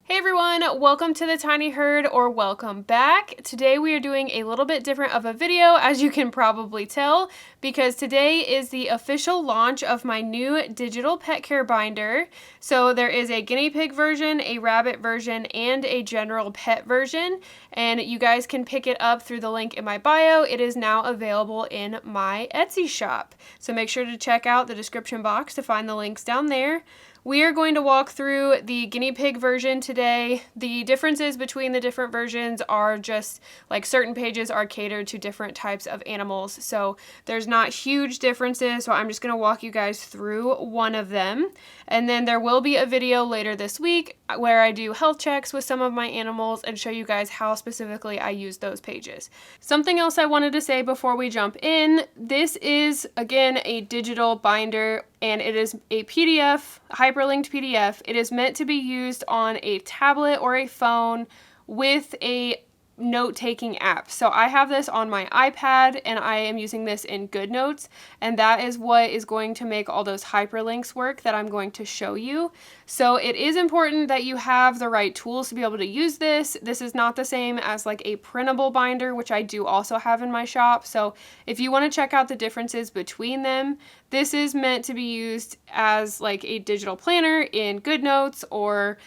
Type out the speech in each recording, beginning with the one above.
Hey everyone, welcome to the Tiny Herd, or welcome back. Today we are doing a little bit different of a video, as you can probably tell, because today is the official launch of my new digital pet care binder. So there is a guinea pig version, a rabbit version, and a general pet version, and you guys can pick it up through the link in my bio. It is now available in my Etsy shop. So make sure to check out the description box to find the links down there. We are going to walk through the guinea pig version today. The differences between the different versions are just like certain pages are catered to different types of animals. So there's not huge differences. So I'm just going to walk you guys through one of them. And then there will be a video later this week where I do health checks with some of my animals and show you guys how specifically I use those pages. Something else I wanted to say before we jump in, this is again a digital binder and it is a PDF, hyperlinked PDF. It is meant to be used on a tablet or a phone with a note-taking app. So I have this on my iPad and I am using this in GoodNotes, and that is what is going to make all those hyperlinks work that I'm going to show you. So it is important that you have the right tools to be able to use this. This is not the same as like a printable binder, which I do also have in my shop. So if you want to check out the differences between them, this is meant to be used as like a digital planner in GoodNotes or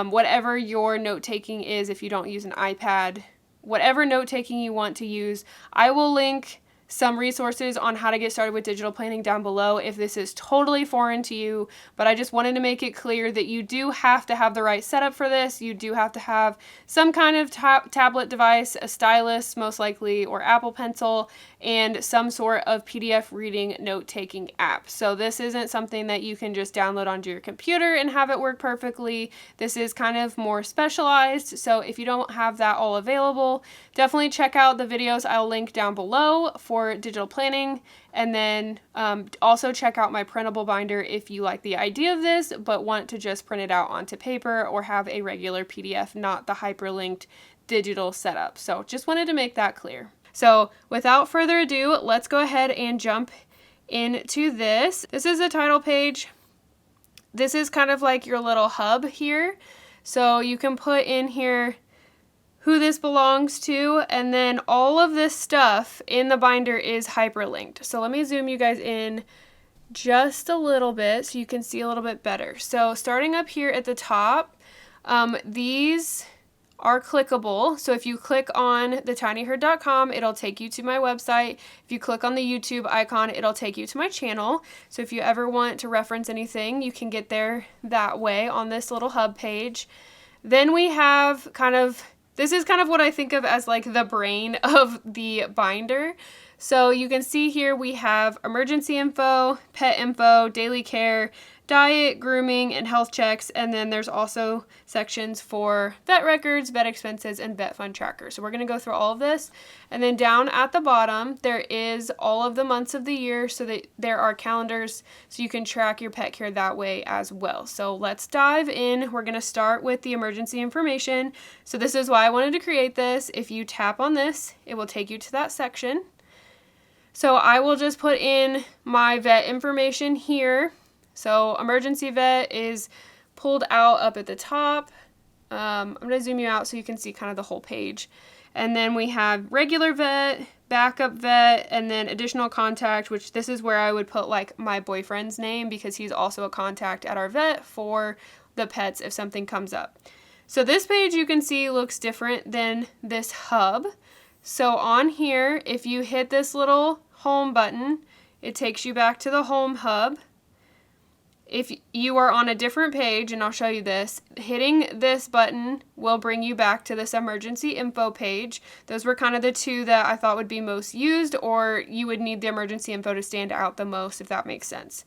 whatever your note-taking is if you don't use an iPad. Whatever note-taking you want to use. I will link some resources on how to get started with digital planning down below if this is totally foreign to you, but I just wanted to make it clear that you do have to have the right setup for this. You do have to have some kind of tablet device, a stylus most likely, or Apple Pencil, and some sort of PDF reading note-taking app. So this isn't something that you can just download onto your computer and have it work perfectly. This is kind of more specialized, so if you don't have that all available, definitely check out the videos I'll link down below for digital planning, and then also check out my printable binder if you like the idea of this but want to just print it out onto paper or have a regular PDF, not the hyperlinked digital setup. So just wanted to make that clear. So without further ado, let's go ahead and jump into this. This is a title page. This is kind of like your little hub here. So you can put in here who this belongs to, and then all of this stuff in the binder is hyperlinked. So let me zoom you guys in just a little bit so you can see a little bit better. So starting up here at the top, these are clickable. So if you click on thetinyherd.com, it'll take you to my website. If you click on the YouTube icon, it'll take you to my channel. So if you ever want to reference anything, you can get there that way on this little hub page. Then we have this is kind of what I think of as like the brain of the binder. So you can see here we have emergency info, pet info, daily care, diet, grooming, and health checks. And then there's also sections for vet records, vet expenses, and vet fund tracker. So we're going to go through all of this. And then down at the bottom, there is all of the months of the year, so that there are calendars so you can track your pet care that way as well. So let's dive in. We're going to start with the emergency information. So this is why I wanted to create this. If you tap on this, it will take you to that section. So I will just put in my vet information here. So emergency vet is pulled out up at the top. I'm going to zoom you out so you can see kind of the whole page. And then we have regular vet, backup vet, and then additional contact, which this is where I would put like my boyfriend's name because he's also a contact at our vet for the pets if something comes up. So this page you can see looks different than this hub. So on here, if you hit this little home button, it takes you back to the home hub. If you are on a different page, and I'll show you this, hitting this button will bring you back to this emergency info page. Those were kind of the two that I thought would be most used, or you would need the emergency info to stand out the most, if that makes sense.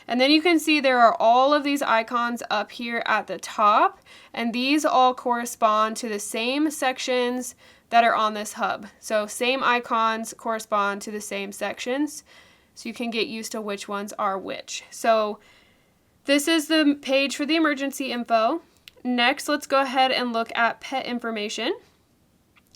And then you can see there are all of these icons up here at the top, and these all correspond to the same sections that are on this hub. So same icons correspond to the same sections, so you can get used to which ones are which. So this is the page for the emergency info. Next, let's go ahead and look at pet information.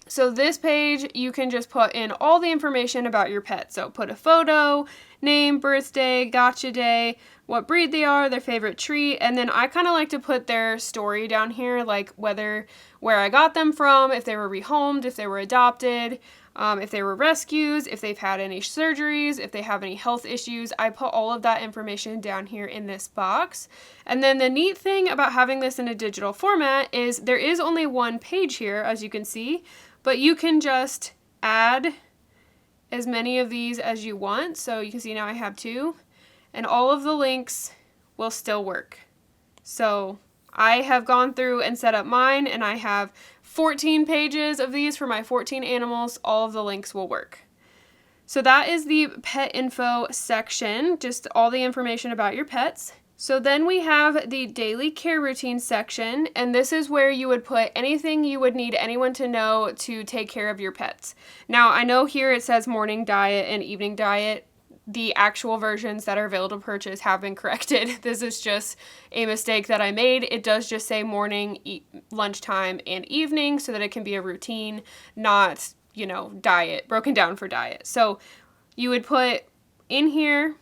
So this page, you can just put in all the information about your pet. So put a photo, name, birthday, gotcha day, what breed they are, their favorite treat, and then I kind of like to put their story down here, like where I got them from, if they were rehomed, if they were adopted, if they were rescues, if they've had any surgeries, if they have any health issues. I put all of that information down here in this box. And then the neat thing about having this in a digital format is there is only one page here, as you can see, but you can just add as many of these as you want. So you can see now I have 2, and all of the links will still work. So I have gone through and set up mine, and I have 14 pages of these for my 14 animals. All of the links will work. So that is the pet info section, just all the information about your pets. So then we have the daily care routine section, and this is where you would put anything you would need anyone to know to take care of your pets. Now, I know here it says morning diet and evening diet. The actual versions that are available to purchase have been corrected. This is just a mistake that I made. It does just say morning, lunchtime, and evening so that it can be a routine, not, diet, broken down for diet. So you would put in here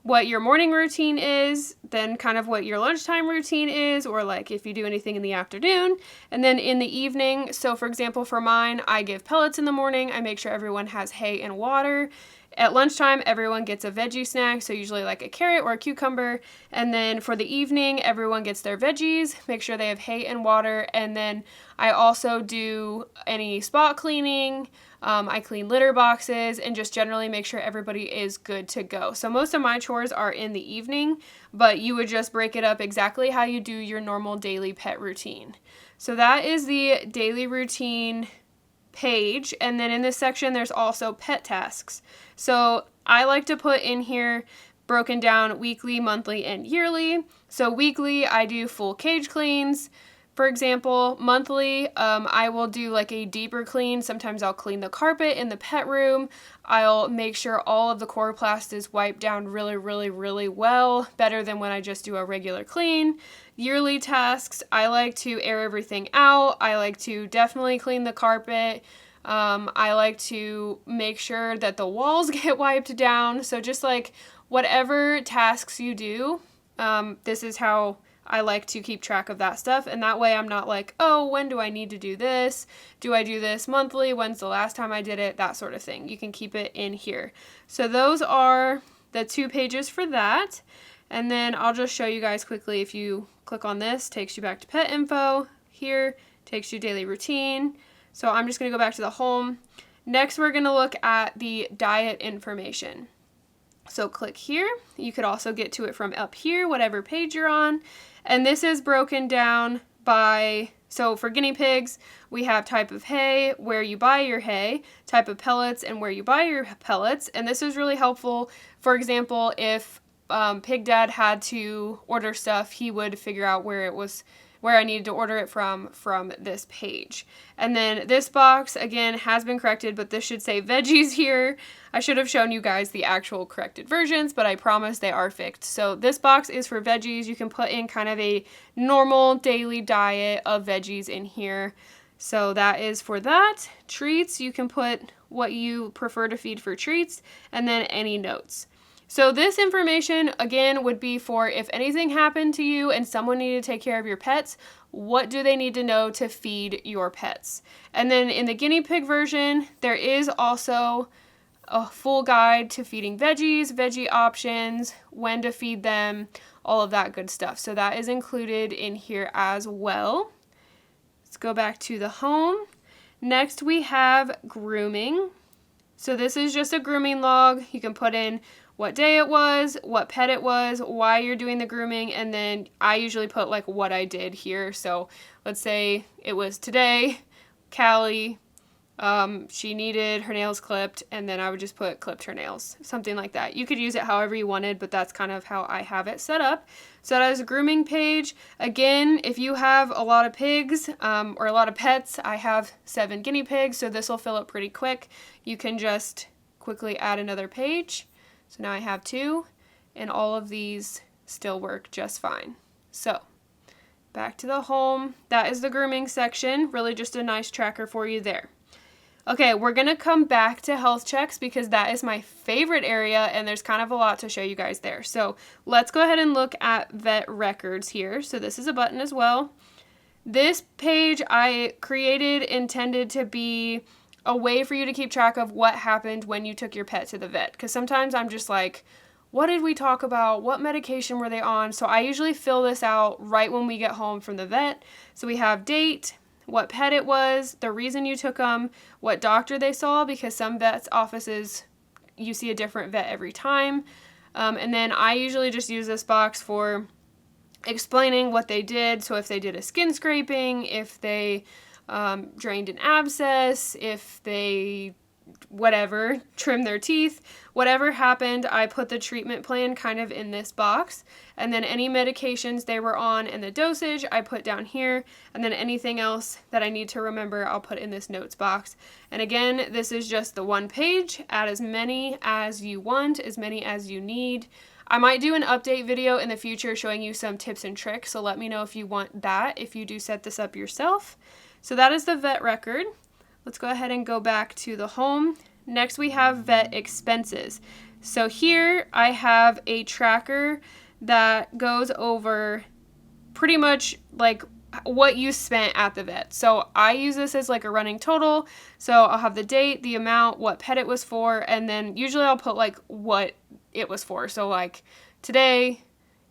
what your morning routine is, then kind of what your lunchtime routine is, or like if you do anything in the afternoon, and then in the evening. So for example, for mine, I give pellets in the morning. I make sure everyone has hay and water. At lunchtime, everyone gets a veggie snack, so usually like a carrot or a cucumber. And then for the evening, everyone gets their veggies, make sure they have hay and water. And then I also do any spot cleaning. I clean litter boxes and just generally make sure everybody is good to go. So most of my chores are in the evening, but you would just break it up exactly how you do your normal daily pet routine. So that is the daily routine page. And then in this section, there's also pet tasks. So I like to put in here broken down weekly, monthly, and yearly. So weekly, I do full cage cleans. For example, monthly, I will do like a deeper clean. Sometimes I'll clean the carpet in the pet room. I'll make sure all of the chloroplast is wiped down really, really, really well, better than when I just do a regular clean. Yearly tasks, I like to air everything out. I like to definitely clean the carpet. I like to make sure that the walls get wiped down. So just like whatever tasks you do, this is how I like to keep track of that stuff, and that way I'm not like, oh, when do I need to do this? Do I do this monthly? When's the last time I did it? That sort of thing. You can keep it in here. So those are the 2 pages for that, and then I'll just show you guys quickly. If you click on this, takes you back to pet info. Here, takes you daily routine. So I'm just going to go back to the home. Next, we're going to look at the diet information. So click here. You could also get to it from up here, whatever page you're on. And this is broken down by, so for guinea pigs, we have type of hay, where you buy your hay, type of pellets, and where you buy your pellets. And this is really helpful. For example, if Pig Dad had to order stuff, he would figure out where I needed to order it from this page. And then this box, again, has been corrected, but this should say veggies here. I should have shown you guys the actual corrected versions, but I promise they are fixed. So this box is for veggies. You can put in kind of a normal daily diet of veggies in here. So that is for that. Treats, you can put what you prefer to feed for treats, and then any notes. So this information, again, would be for if anything happened to you and someone needed to take care of your pets, what do they need to know to feed your pets? And then in the guinea pig version, there is also a full guide to feeding veggies, veggie options, when to feed them, all of that good stuff. So that is included in here as well. Let's go back to the home. Next, we have grooming. So this is just a grooming log. You can put in what day it was, what pet it was, why you're doing the grooming, and then I usually put like what I did here. So let's say it was today, Callie, she needed her nails clipped, and then I would just put clipped her nails, something like that. You could use it however you wanted, but that's kind of how I have it set up. So that is a grooming page. Again, if you have a lot of pigs or a lot of pets, I have 7 guinea pigs, so this will fill up pretty quick. You can just quickly add another page. So now I have 2, and all of these still work just fine. So back to the home. That is the grooming section. Really just a nice tracker for you there. Okay, we're going to come back to health checks because that is my favorite area and there's kind of a lot to show you guys there. So let's go ahead and look at vet records here. So this is a button as well. This page I created intended to be a way for you to keep track of what happened when you took your pet to the vet. Because sometimes I'm just like, what did we talk about? What medication were they on? So I usually fill this out right when we get home from the vet. So we have date, what pet it was, the reason you took them, what doctor they saw, because some vets' offices, you see a different vet every time. And then I usually just use this box for explaining what they did. So if they did a skin scraping, if they drained an abscess, if they whatever, trim their teeth, whatever happened, I put the treatment plan kind of in this box. And then any medications they were on and the dosage I put down here. And then anything else that I need to remember, I'll put in this notes box. And again, this is just the one page. Add as many as you want, as many as you need. I might do an update video in the future showing you some tips and tricks. So let me know if you want that, if you do set this up yourself. So that is the vet record. Let's go ahead and go back to the home. Next we have vet expenses. So here I have a tracker that goes over pretty much like what you spent at the vet. So I use this as like a running total. So I'll have the date, the amount, what pet it was for, and then usually I'll put like what it was for. So like today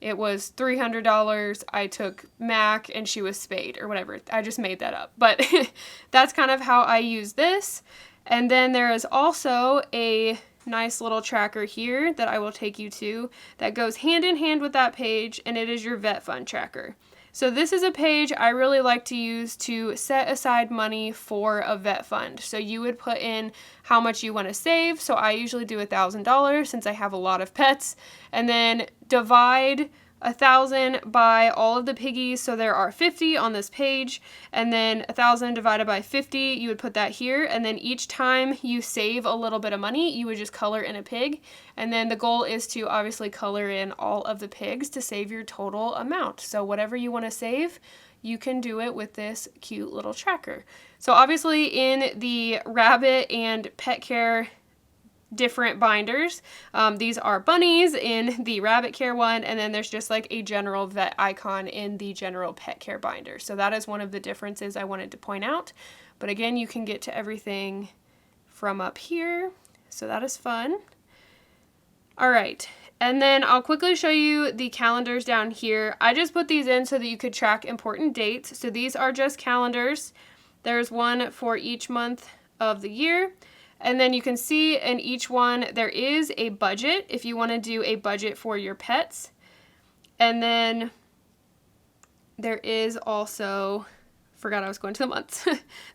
it was $300. I took Mac and she was spayed or whatever. I just made that up. But that's kind of how I use this. And then there is also a nice little tracker here that I will take you to that goes hand in hand with that page, and it is your vet fund tracker. So this is a page I really like to use to set aside money for a vet fund. So you would put in how much you want to save. So I usually do $1,000 since I have a lot of pets, and then divide 1,000 by all of the piggies. So there are 50 on this page, and then 1,000 divided by 50, you would put that here. And then each time you save a little bit of money, you would just color in a pig. And then the goal is to obviously color in all of the pigs to save your total amount. So whatever you want to save, you can do it with this cute little tracker. So obviously in the rabbit and pet care different binders, these are bunnies in the rabbit care one, and then there's just like a general vet icon in the general pet care binder. So that is one of the differences I wanted to point out. But again, you can get to everything from up here. So that is fun. All right. And then I'll quickly show you the calendars down here. I just put these in so that you could track important dates. So these are just calendars. There's one for each month of the year. And then you can see in each one there is a budget if you want to do a budget for your pets. And then there is also, forgot I was going to the months.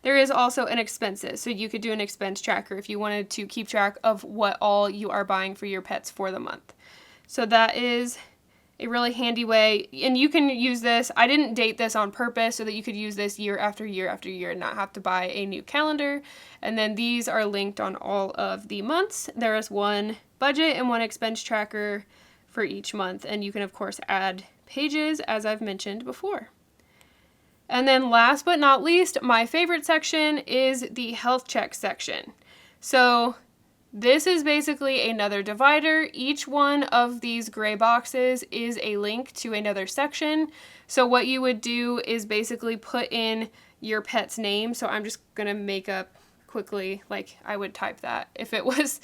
There is also an expenses. So you could do an expense tracker if you wanted to keep track of what all you are buying for your pets for the month. So that is a really handy way, and you can use this. I didn't date this on purpose so that you could use this year after year after year and not have to buy a new calendar. And then these are linked on all of the months. There is one budget and one expense tracker for each month, and you can of course add pages as I've mentioned before. And then last but not least, my favorite section is the health check section. So this is basically another divider. Each one of these gray boxes is a link to another section. So what you would do is basically put in your pet's name. So I'm just going to make up quickly, like I would type that if it was,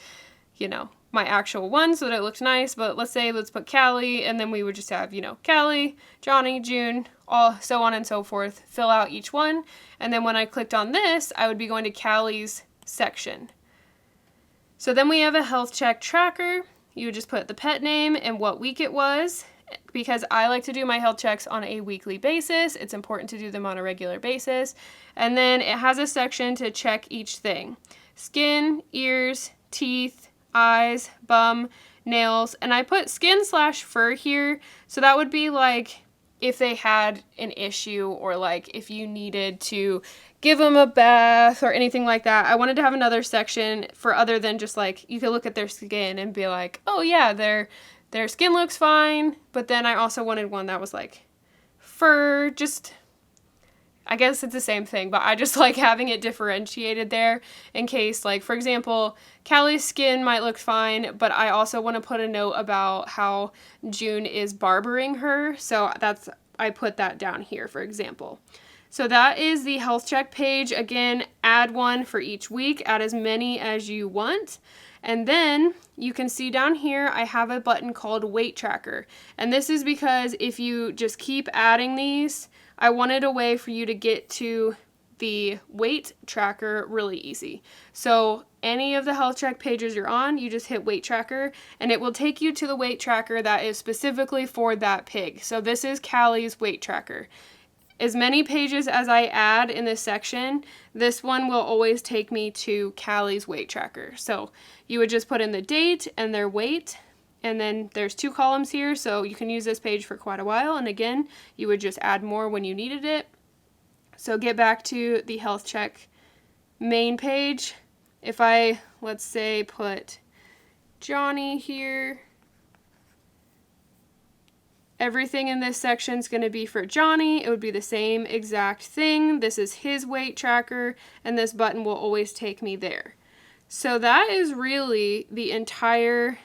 you know, my actual one so that it looked nice. But let's put Callie, and then we would just have, you know, Callie, Johnny, June, all so on and so forth, fill out each one. And then when I clicked on this, I would be going to Callie's section. So then we have a health check tracker. You would just put the pet name and what week it was. Because I like to do my health checks on a weekly basis. It's important to do them on a regular basis. And then it has a section to check each thing. Skin, ears, teeth, eyes, bum, nails. And I put skin/fur here. So that would be like if they had an issue, or like if you needed to give them a bath or anything like that. I wanted to have another section for other than just like, you could look at their skin and be like, oh yeah, their skin looks fine. But then I also wanted one that was like fur, just I guess it's the same thing, but I just like having it differentiated there in case, like, for example, Callie's skin might look fine, but I also want to put a note about how June is barbering her. So I put that down here, for example. So that is the health check page. Again, add one for each week, add as many as you want. And then you can see down here, I have a button called weight tracker. And this is because if you just keep adding these, I wanted a way for you to get to the weight tracker really easy. So any of the health check pages you're on, you just hit weight tracker and it will take you to the weight tracker that is specifically for that pig. So this is Callie's weight tracker. As many pages as I add in this section, this one will always take me to Callie's weight tracker. So you would just put in the date and their weight, and then there's 2 columns here, so you can use this page for quite a while. And again, you would just add more when you needed it. So get back to the health check main page. If I, let's say, put Johnny here, everything in this section is going to be for Johnny. It would be the same exact thing. This is his weight tracker, and this button will always take me there. So that is really the entire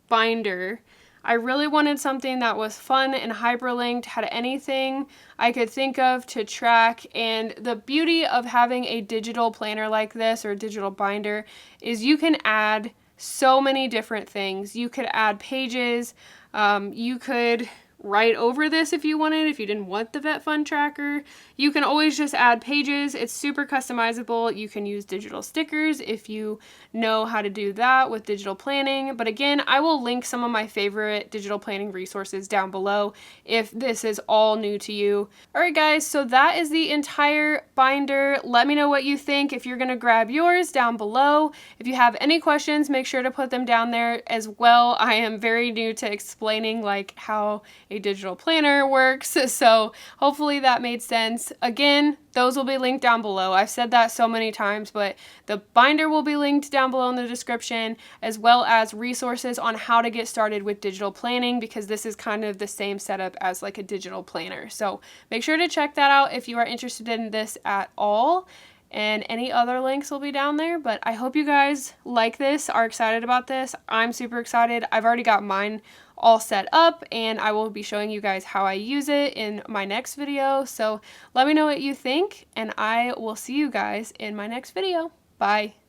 binder. I really wanted something that was fun and hyperlinked, had anything I could think of to track, and the beauty of having a digital planner like this, or a digital binder, is you can add so many different things. You could add pages, you could write over this if you wanted, if you didn't want the vet fund tracker. You can always just add pages. It's super customizable. You can use digital stickers if you know how to do that with digital planning. But again, I will link some of my favorite digital planning resources down below if this is all new to you. Alright guys, so that is the entire binder. Let me know what you think if you're going to grab yours down below. If you have any questions, make sure to put them down there as well. I am very new to explaining like how a digital planner works, so hopefully that made sense. Again, those will be linked down below. I've said that so many times, but the binder will be linked down below in the description, as well as resources on how to get started with digital planning, because this is kind of the same setup as like a digital planner. So make sure to check that out if you are interested in this at all. And any other links will be down there, but I hope you guys like this, are excited about this. I'm super excited. I've already got mine all set up, and I will be showing you guys how I use it in my next video. So let me know what you think, and I will see you guys in my next video. Bye.